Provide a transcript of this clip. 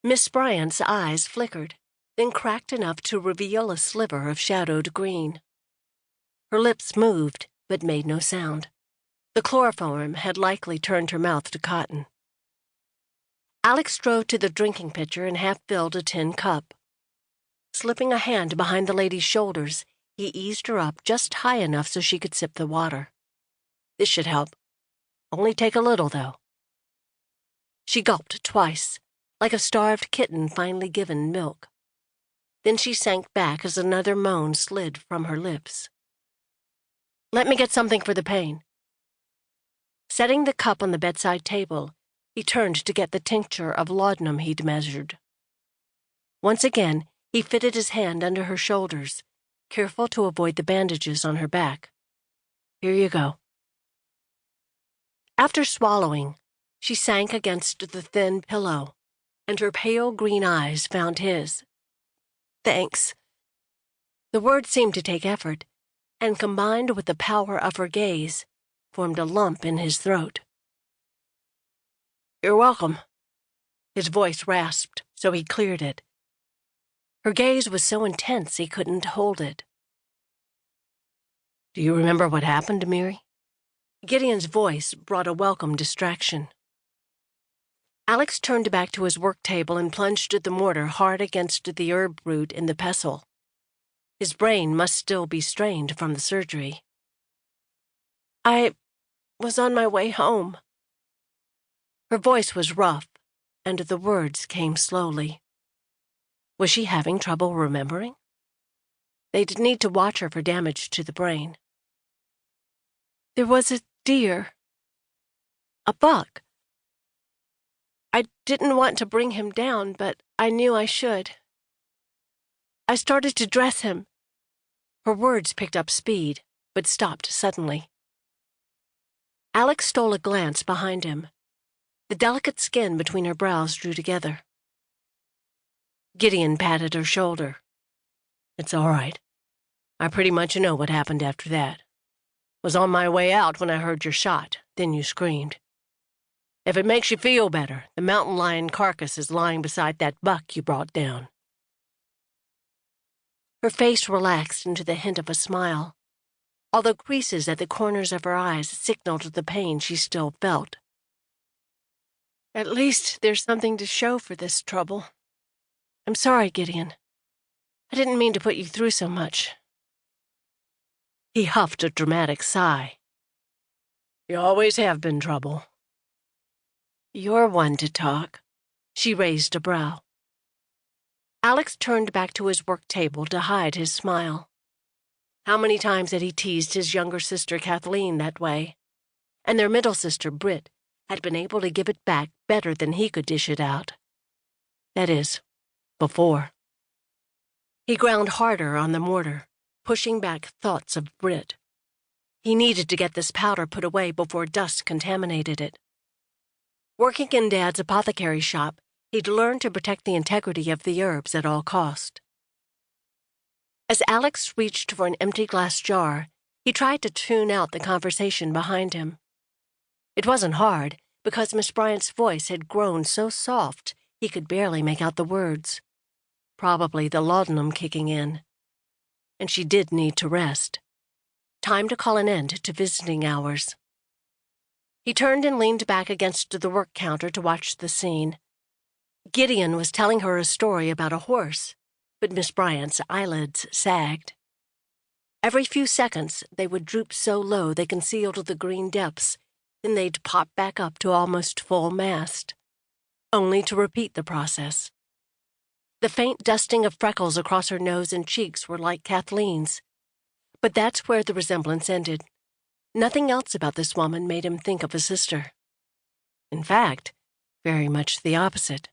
Miss Bryant's eyes flickered, then cracked enough to reveal a sliver of shadowed green. Her lips moved, but made no sound. The chloroform had likely turned her mouth to cotton. Alex strode to the drinking pitcher and half-filled a tin cup. Slipping a hand behind the lady's shoulders, he eased her up just high enough so she could sip the water. This should help. Only take a little, though. She gulped twice, like a starved kitten finally given milk. Then she sank back as another moan slid from her lips. "Let me get something for the pain." Setting the cup on the bedside table, he turned to get the tincture of laudanum he'd measured. Once again, he fitted his hand under her shoulders, careful to avoid the bandages on her back. "Here you go." After swallowing, she sank against the thin pillow, and her pale green eyes found his. "Thanks." The words seemed to take effort, and combined with the power of her gaze, formed a lump in his throat. "You're welcome." His voice rasped, so he cleared it. Her gaze was so intense he couldn't hold it. "Do you remember what happened, Miri?" Gideon's voice brought a welcome distraction. Alex turned back to his work table and plunged the mortar hard against the herb root in the pestle. His brain must still be strained from the surgery. "I was on my way home." Her voice was rough, and the words came slowly. Was she having trouble remembering? They'd need to watch her for damage to the brain. "There was a deer. A buck. I didn't want to bring him down, but I knew I should. I started to dress him." Her words picked up speed, but stopped suddenly. Alex stole a glance behind him. The delicate skin between her brows drew together. Gideon patted her shoulder. "It's all right. I pretty much know what happened after that. Was on my way out when I heard your shot, then you screamed. If it makes you feel better, the mountain lion carcass is lying beside that buck you brought down." Her face relaxed into the hint of a smile, although creases at the corners of her eyes signaled the pain she still felt. "At least there's something to show for this trouble. I'm sorry, Gideon. I didn't mean to put you through so much." He huffed a dramatic sigh. "You always have been trouble." "You're one to talk." She raised a brow. Alex turned back to his work table to hide his smile. How many times had he teased his younger sister Kathleen that way? And their middle sister, Britt, had been able to give it back better than he could dish it out. That is, before. He ground harder on the mortar, pushing back thoughts of Britt. He needed to get this powder put away before dust contaminated it. Working in Dad's apothecary shop, he'd learned to protect the integrity of the herbs at all cost. As Alex reached for an empty glass jar, he tried to tune out the conversation behind him. It wasn't hard, because Miss Bryant's voice had grown so soft he could barely make out the words. Probably the laudanum kicking in. And she did need to rest. Time to call an end to visiting hours. He turned and leaned back against the work counter to watch the scene. Gideon was telling her a story about a horse, but Miss Bryant's eyelids sagged. Every few seconds, they would droop so low they concealed the green depths, then they'd pop back up to almost full mast, only to repeat the process. The faint dusting of freckles across her nose and cheeks were like Kathleen's, but that's where the resemblance ended. Nothing else about this woman made him think of a sister. In fact, very much the opposite.